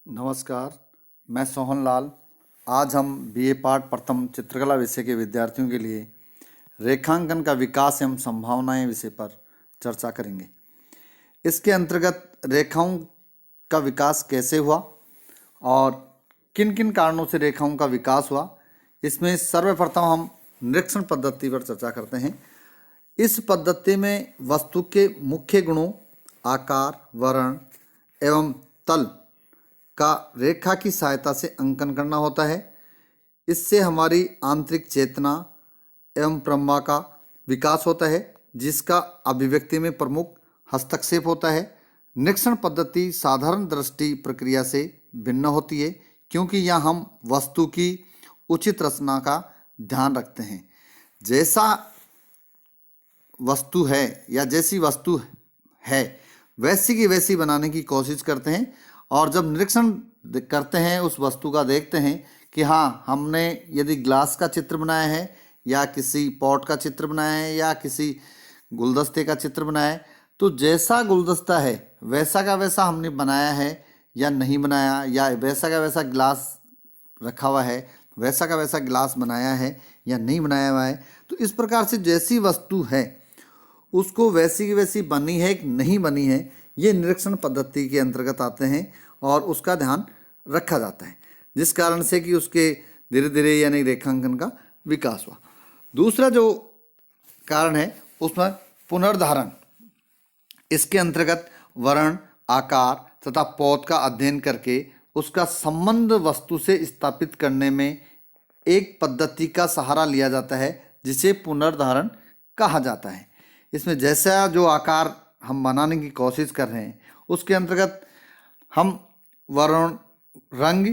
नमस्कार, मैं सोहन लाल। आज हम बीए पार्ट प्रथम चित्रकला विषय के विद्यार्थियों के लिए रेखांकन का विकास एवं संभावनाएं विषय पर चर्चा करेंगे। इसके अंतर्गत रेखाओं का विकास कैसे हुआ और किन किन कारणों से रेखाओं का विकास हुआ, इसमें सर्वप्रथम हम निरीक्षण पद्धति पर चर्चा करते हैं। इस पद्धति में वस्तु के मुख्य गुणों, आकार, वर्ण एवं तल का रेखा की सहायता से अंकन करना होता है। इससे हमारी आंतरिक चेतना एवं प्रमा का विकास होता है, जिसका अभिव्यक्ति में प्रमुख हस्तक्षेप होता है। निरीक्षण पद्धति साधारण दृष्टि प्रक्रिया से भिन्न होती है, क्योंकि यहाँ हम वस्तु की उचित रचना का ध्यान रखते हैं। जैसा वस्तु है या जैसी वस्तु है वैसी की वैसी बनाने की कोशिश करते हैं। और जब निरीक्षण करते हैं, उस वस्तु का देखते हैं कि हाँ, हमने यदि ग्लास का चित्र बनाया है या किसी पॉट का चित्र बनाया है या किसी गुलदस्ते का चित्र बनाया है, तो जैसा गुलदस्ता है वैसा का वैसा हमने बनाया है या नहीं बनाया, या वैसा का वैसा ग्लास रखा हुआ है वैसा का वैसा ग्लास बनाया है या नहीं बनाया हुआ है। तो इस प्रकार से जैसी वस्तु है उसको वैसी की वैसी बनी है कि नहीं बनी है, ये निरीक्षण पद्धति के अंतर्गत आते हैं और उसका ध्यान रखा जाता है, जिस कारण से कि उसके धीरे धीरे यानी रेखांकन का विकास हुआ। दूसरा जो कारण है उसमें पुनर्धारण। इसके अंतर्गत वर्ण, आकार तथा पौध का अध्ययन करके उसका संबंध वस्तु से स्थापित करने में एक पद्धति का सहारा लिया जाता है, जिसे पुनर्धारण कहा जाता है। इसमें जैसा जो आकार हम बनाने की कोशिश कर रहे हैं, उसके अंतर्गत हम वर्ण, रंग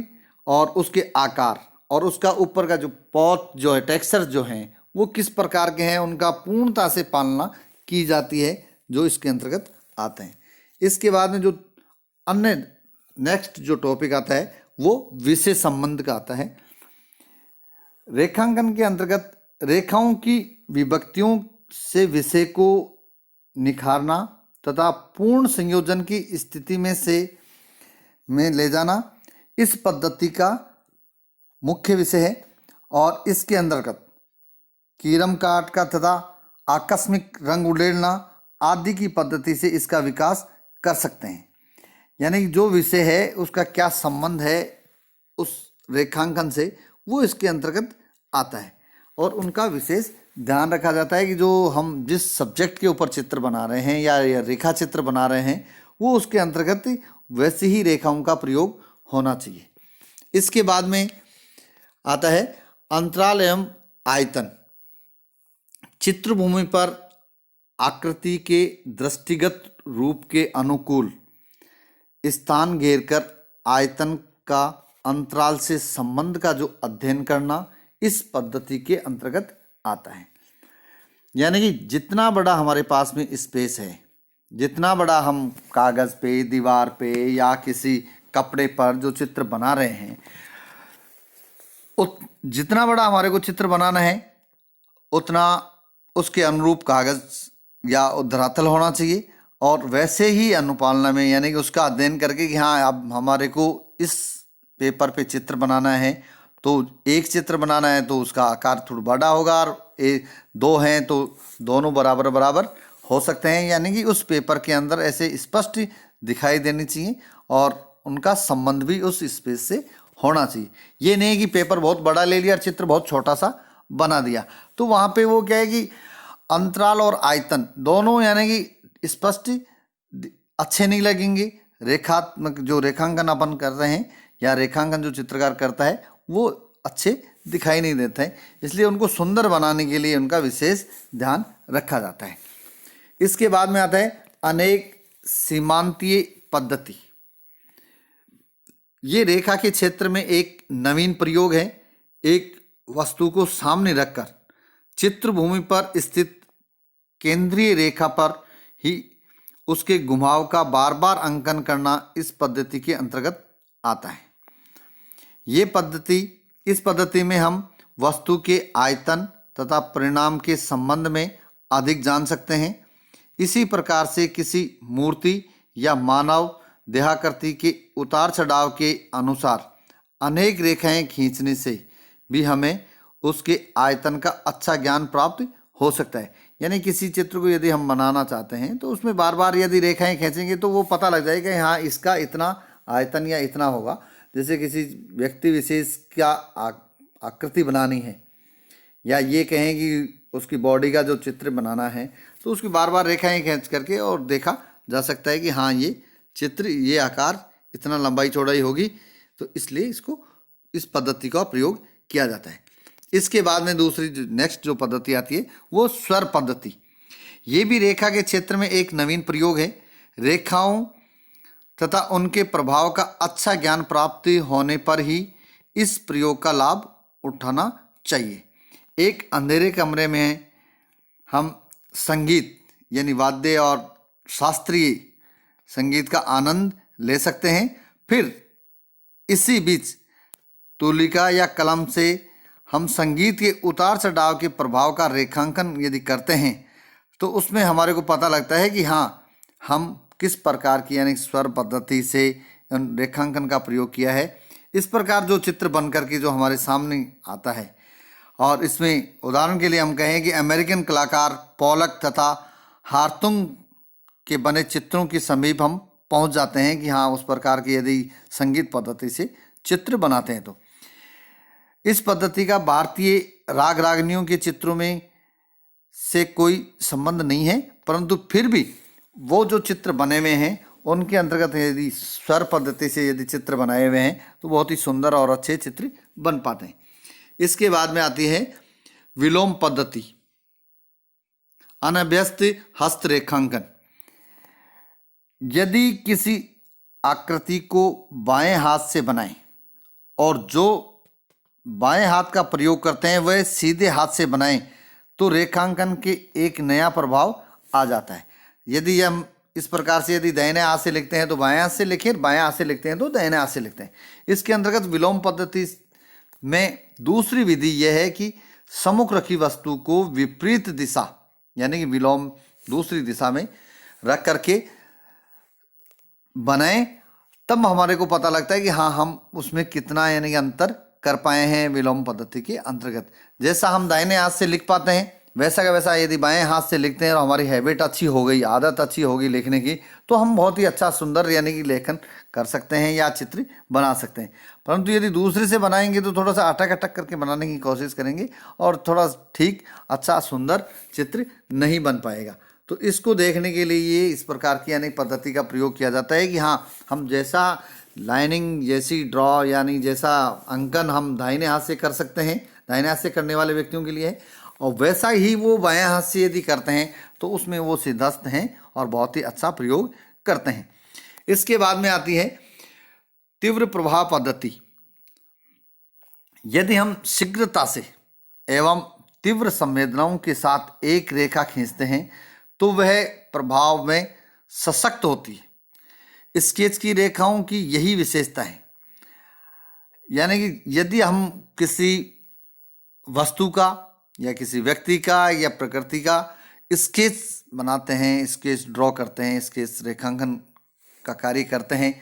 और उसके आकार और उसका ऊपर का जो पॉट जो है, टेक्सचर जो हैं, वो किस प्रकार के हैं, उनका पूर्णता से पालना की जाती है, जो इसके अंतर्गत आते हैं। इसके बाद में जो अन्य नेक्स्ट जो टॉपिक आता है वो विषय संबंध का आता है। रेखांकन के अंतर्गत रेखाओं की विभक्तियों से विषय को निखारना तथा पूर्ण संयोजन की स्थिति में ले जाना इस पद्धति का मुख्य विषय है। और इसके अंतर्गत कीरम काट का तथा आकस्मिक रंग उड़ेलना आदि की पद्धति से इसका विकास कर सकते हैं। यानी जो विषय है उसका क्या संबंध है उस रेखांकन से, वो इसके अंतर्गत आता है और उनका विशेष ध्यान रखा जाता है कि जो हम जिस सब्जेक्ट के ऊपर चित्र बना रहे हैं या रेखा चित्र बना रहे हैं, वो उसके अंतर्गत वैसी ही रेखाओं का प्रयोग होना चाहिए। इसके बाद में आता है अंतराल एवं आयतन। चित्रभूमि पर आकृति के दृष्टिगत रूप के अनुकूल स्थान घेरकर आयतन का अंतराल से संबंध का जो अध्ययन करना इस पद्धति के अंतर्गत आता है। यानी कि जितना बड़ा हमारे पास में स्पेस है, जितना बड़ा हम कागज़ पे, दीवार पे या किसी कपड़े पर जो चित्र बना रहे हैं, जितना बड़ा हमारे को चित्र बनाना है उतना उसके अनुरूप कागज़ या धरातल होना चाहिए। और वैसे ही अनुपालना में यानी कि उसका अध्ययन करके कि हाँ, अब हमारे को इस पेपर पे चित्र बनाना है, तो एक चित्र बनाना है तो उसका आकार थोड़ा बड़ा होगा, और दो हैं तो दोनों बराबर बराबर हो सकते हैं। यानी कि उस पेपर के अंदर ऐसे स्पष्ट दिखाई देनी चाहिए और उनका संबंध भी उस स्पेस से होना चाहिए। ये नहीं कि पेपर बहुत बड़ा ले लिया और चित्र बहुत छोटा सा बना दिया, तो वहाँ पे वो क्या है कि अंतराल और आयतन दोनों यानी कि स्पष्ट अच्छे नहीं लगेंगे। रेखात्मक जो रेखांकन अपन कर रहे हैं या रेखांकन जो चित्रकार करता है वो अच्छे दिखाई नहीं देते हैं, इसलिए उनको सुंदर बनाने के लिए उनका विशेष ध्यान रखा जाता है। इसके बाद में आता है अनेक सीमांतीय पद्धति। ये रेखा के क्षेत्र में एक नवीन प्रयोग है। एक वस्तु को सामने रखकर चित्रभूमि पर स्थित केंद्रीय रेखा पर ही उसके घुमाव का बार बार अंकन करना इस पद्धति के अंतर्गत आता है। इस पद्धति में हम वस्तु के आयतन तथा परिणाम के संबंध में अधिक जान सकते हैं। इसी प्रकार से किसी मूर्ति या मानव देहाकृति के उतार चढ़ाव के अनुसार अनेक रेखाएं खींचने से भी हमें उसके आयतन का अच्छा ज्ञान प्राप्त हो सकता है। यानी किसी चित्र को यदि हम बनाना चाहते हैं तो उसमें बार बार यदि रेखाएं खींचेंगे तो वो पता लग जाएगा कि हाँ इसका इतना आयतन या इतना होगा। जैसे किसी व्यक्ति विशेष का आकृति बनानी है या ये कहें कि उसकी बॉडी का जो चित्र बनाना है तो उसकी बार बार रेखाएं खींच करके और देखा जा सकता है कि हाँ ये चित्र, ये आकार इतना लंबाई चौड़ाई होगी, तो इसलिए इसको इस पद्धति का प्रयोग किया जाता है। इसके बाद में दूसरी नेक्स्ट जो पद्धति आती है वो स्वर पद्धति। ये भी रेखा के क्षेत्र में एक नवीन प्रयोग है। रेखाओं तथा उनके प्रभाव का अच्छा ज्ञान प्राप्त होने पर ही इस प्रयोग का लाभ उठाना चाहिए। एक अंधेरे कमरे में हम संगीत यानी वाद्य और शास्त्रीय संगीत का आनंद ले सकते हैं। फिर इसी बीच तूलिका या कलम से हम संगीत के उतार चढ़ाव के प्रभाव का रेखांकन यदि करते हैं तो उसमें हमारे को पता लगता है कि हाँ हम किस प्रकार की यानी स्वर पद्धति से रेखांकन का प्रयोग किया है। इस प्रकार जो चित्र बन करके जो हमारे सामने आता है, और इसमें उदाहरण के लिए हम कहें कि अमेरिकन कलाकार पॉलक तथा हार्तुंग के बने चित्रों के समीप हम पहुंच जाते हैं कि हाँ उस प्रकार की यदि संगीत पद्धति से चित्र बनाते हैं तो इस पद्धति का भारतीय राग रागनियों के चित्रों में से कोई संबंध नहीं है, परंतु फिर भी वो जो चित्र बने हुए हैं उनके अंतर्गत यदि स्वर पद्धति से यदि चित्र बनाए हुए हैं तो बहुत ही सुंदर और अच्छे चित्र बन पाते हैं। इसके बाद में आती है विलोम पद्धति, अनभ्यस्त हस्त रेखांकन। यदि किसी आकृति को बाएं हाथ से बनाएं और जो बाएं हाथ का प्रयोग करते हैं वह सीधे हाथ से बनाएं तो रेखांकन के एक नया प्रभाव आ जाता है। यदि हम इस प्रकार से यदि दाहिने हाथ से लिखते हैं तो बाएं हाथ से लिखें, बाएं हाथ से लिखते हैं तो दाहिने हाथ से लिखते हैं। इसके अंतर्गत विलोम पद्धति में दूसरी विधि यह है कि सम्मुख रखी वस्तु को विपरीत दिशा यानी कि विलोम दूसरी दिशा में रख करके बनाएं, तब हमारे को पता लगता है कि हाँ हम उसमें कितना यानी कि अंतर कर पाए हैं विलोम पद्धति के अंतर्गत। जैसा हम दाहिने हाथ से लिख पाते हैं वैसा का वैसा यदि बाएं हाथ से लिखते हैं और हमारी हैबिट अच्छी हो गई, आदत अच्छी होगी लिखने की, तो हम बहुत ही अच्छा सुंदर यानी कि लेखन कर सकते हैं या चित्र बना सकते हैं। परंतु यदि दूसरे से बनाएंगे तो थोड़ा सा अटक अटक करके बनाने की कोशिश करेंगे और थोड़ा ठीक अच्छा सुंदर चित्र नहीं बन पाएगा। तो इसको देखने के लिए ये इस प्रकार की यानी पद्धति का प्रयोग किया जाता है कि हाँ हम जैसा लाइनिंग जैसी ड्रॉ यानी जैसा अंकन हम दाहिने हाथ से कर सकते हैं, दाहिने हाथ से करने वाले व्यक्तियों के लिए है, और वैसा ही वो बाएं हाथ से यदि करते हैं तो उसमें वो सिद्धस्त हैं और बहुत ही अच्छा प्रयोग करते हैं। इसके बाद में आती है तीव्र प्रभाव पद्धति। यदि हम शीघ्रता से एवं तीव्र संवेदनाओं के साथ एक रेखा खींचते हैं तो वह प्रभाव में सशक्त होती है। स्केच की रेखाओं की यही विशेषता है। यानी कि यदि हम किसी वस्तु का या किसी व्यक्ति का या प्रकृति का स्केच बनाते हैं, स्केच ड्रॉ करते हैं, स्केच रेखांकन का कार्य करते हैं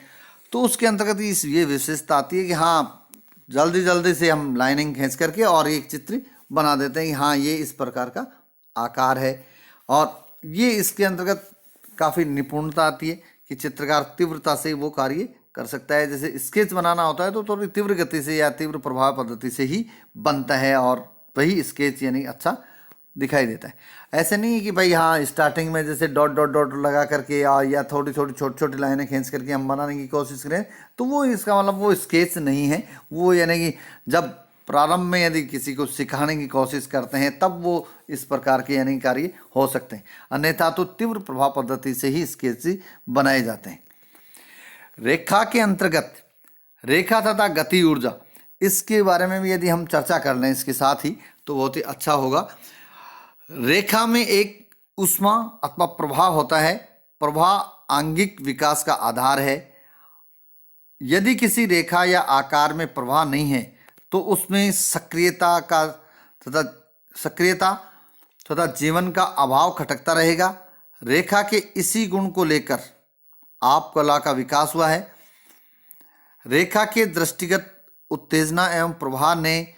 तो उसके अंतर्गत ये विशेषता आती है कि हाँ जल्दी जल्दी से हम लाइनिंग खींच करके और एक चित्र बना देते हैं कि हाँ ये इस प्रकार का आकार है। और ये इसके अंतर्गत काफ़ी निपुणता आती है कि चित्रकार तीव्रता से वो कार्य कर सकता है। जैसे स्केच बनाना होता है तो थोड़ी तीव्र गति से या तीव्र प्रभाव पद्धति से ही बनता है और वही स्केच यानी अच्छा दिखाई देता है। ऐसे नहीं है कि भाई हाँ स्टार्टिंग में जैसे डॉट डॉट डॉट लगा करके या थोड़ी थोड़ी छोटी छोटी लाइनें खींच करके हम बनाने की कोशिश करें तो वो इसका मतलब वो स्केच नहीं है। वो यानी कि जब प्रारंभ में यदि किसी को सिखाने की कोशिश करते हैं तब वो इस प्रकार के यानी कार्य हो सकते हैं, अन्यथा तो तीव्र प्रभाव पद्धति से ही स्केच बनाए जाते हैं। रेखा के अंतर्गत रेखा तथा गति ऊर्जा, इसके बारे में भी यदि हम चर्चा कर लें इसके साथ ही तो बहुत ही अच्छा होगा। रेखा में एक ऊष्मा अथवा प्रभाव होता है। प्रभाव आंगिक विकास का आधार है। यदि किसी रेखा या आकार में प्रभाव नहीं है तो उसमें सक्रियता तथा जीवन का अभाव खटकता रहेगा। रेखा के इसी गुण को लेकर आप कला का विकास हुआ है। रेखा के दृष्टिगत उत्तेजना एवं प्रभाव ने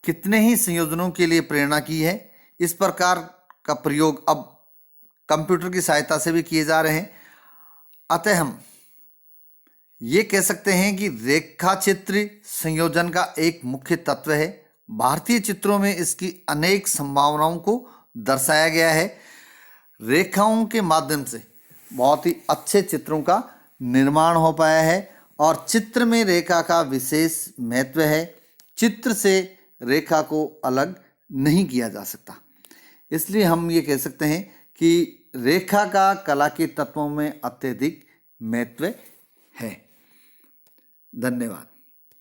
कितने ही संयोजनों के लिए प्रेरणा की है। इस प्रकार का प्रयोग अब कंप्यूटर की सहायता से भी किए जा रहे हैं। अतः हम ये कह सकते हैं कि रेखा चित्र संयोजन का एक मुख्य तत्व है। भारतीय चित्रों में इसकी अनेक संभावनाओं को दर्शाया गया है। रेखाओं के माध्यम से बहुत ही अच्छे चित्रों का निर्माण हो पाया है और चित्र में रेखा का विशेष महत्व है। चित्र से रेखा को अलग नहीं किया जा सकता। इसलिए हम ये कह सकते हैं कि रेखा का कला के तत्वों में अत्यधिक महत्व है। धन्यवाद।